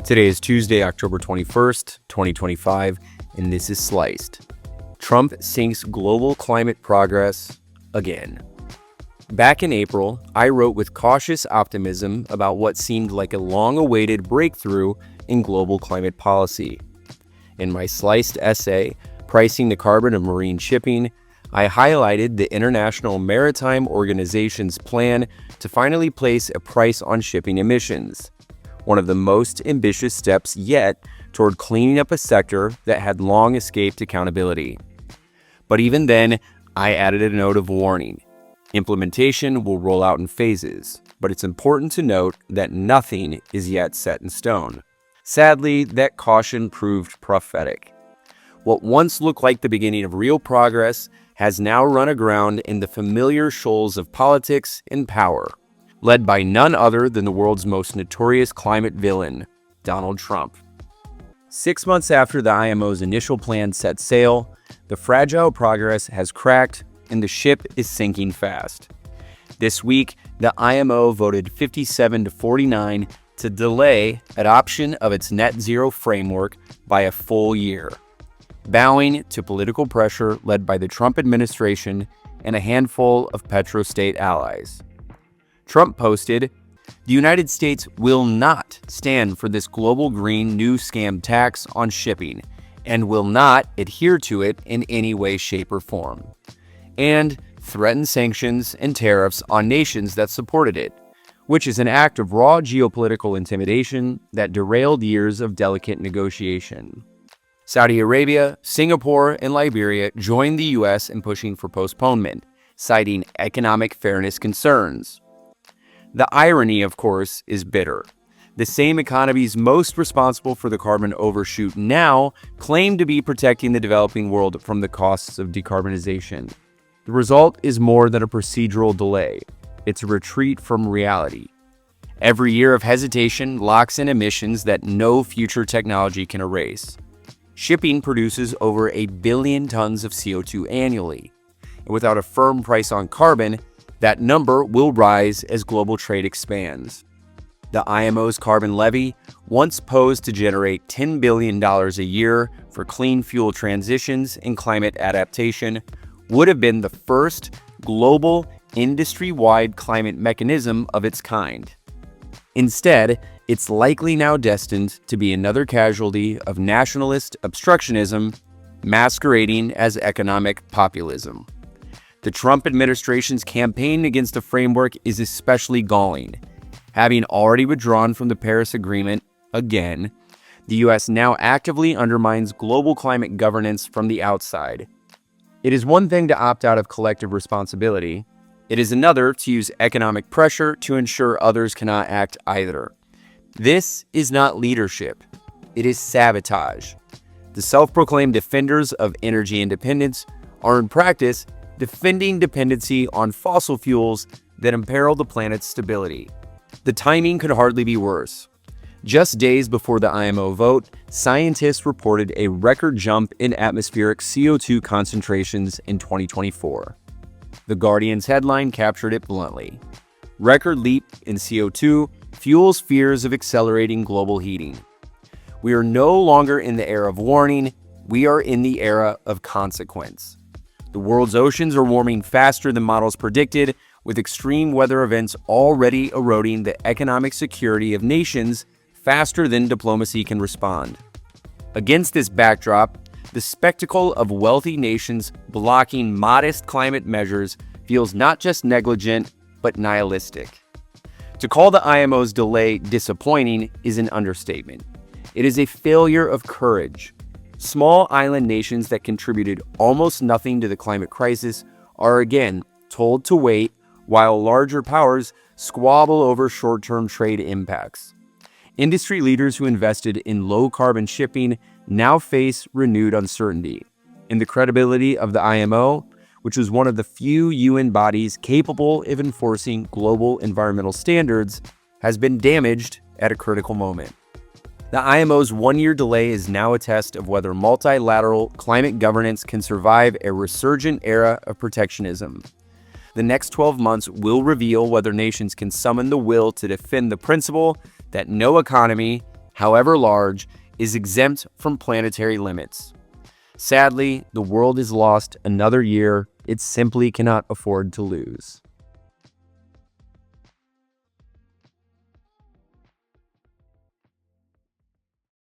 Today is Tuesday, October 21st, 2025, and this is Sliced. Trump sinks global climate progress again. Back in April, I wrote with cautious optimism about what seemed like a long-awaited breakthrough in global climate policy. In my Sliced essay, Pricing the Carbon of Marine Shipping, I highlighted the International Maritime Organization's plan to finally place a price on shipping emissions, one of the most ambitious steps yet toward cleaning up a sector that had long escaped accountability. But even then, I added a note of warning. Implementation will roll out in phases, but it's important to note that nothing is yet set in stone. Sadly, that caution proved prophetic. What once looked like the beginning of real progress has now run aground in the familiar shoals of politics and power, led by none other than the world's most notorious climate villain, Donald Trump. 6 months after the IMO's initial plan set sail, the fragile progress has cracked and the ship is sinking fast. This week, the IMO voted 57-49 to delay adoption of its net zero framework by a full year, bowing to political pressure led by the Trump administration and a handful of petrostate allies. Trump posted, "The United States will not stand for this global green new scam tax on shipping and will not adhere to it in any way, shape, or form," and threatened sanctions and tariffs on nations that supported it, which is an act of raw geopolitical intimidation that derailed years of delicate negotiation. Saudi Arabia, Singapore, and Liberia joined the U.S. in pushing for postponement, citing economic fairness concerns. The irony, of course, is bitter. The same economies most responsible for the carbon overshoot now claim to be protecting the developing world from the costs of decarbonization. The result is more than a procedural delay. It's a retreat from reality. Every year of hesitation locks in emissions that no future technology can erase. Shipping produces over 1 billion tons of CO2 annually, and without a firm price on carbon, that number will rise as global trade expands. The IMO's carbon levy, once posed to generate $10 billion a year for clean fuel transitions and climate adaptation, would have been the first global, industry-wide climate mechanism of its kind. Instead, it's likely now destined to be another casualty of nationalist obstructionism masquerading as economic populism. The Trump administration's campaign against the framework is especially galling. Having already withdrawn from the Paris Agreement again, the U.S. now actively undermines global climate governance from the outside. It is one thing to opt out of collective responsibility. It is another to use economic pressure to ensure others cannot act either. This is not leadership. It is sabotage. The self-proclaimed defenders of energy independence are in practice defending dependency on fossil fuels that imperil the planet's stability. The timing could hardly be worse. Just days before the IMO vote, scientists reported a record jump in atmospheric CO2 concentrations in 2024. The Guardian's headline captured it bluntly. Record leap in CO2 fuels fears of accelerating global heating. We are no longer in the era of warning, we are in the era of consequence. The world's oceans are warming faster than models predicted, with extreme weather events already eroding the economic security of nations faster than diplomacy can respond. Against this backdrop, the spectacle of wealthy nations blocking modest climate measures feels not just negligent, but nihilistic. To call the IMO's delay disappointing is an understatement. It is a failure of courage. Small island nations that contributed almost nothing to the climate crisis are again told to wait while larger powers squabble over short-term trade impacts. Industry leaders who invested in low-carbon shipping now face renewed uncertainty, and the credibility of the IMO, which was one of the few UN bodies capable of enforcing global environmental standards, has been damaged at a critical moment. The IMO's one-year delay is now a test of whether multilateral climate governance can survive a resurgent era of protectionism. The next 12 months will reveal whether nations can summon the will to defend the principle that no economy however large, is exempt from planetary limits. Sadly, the world has lost another year it simply cannot afford to lose.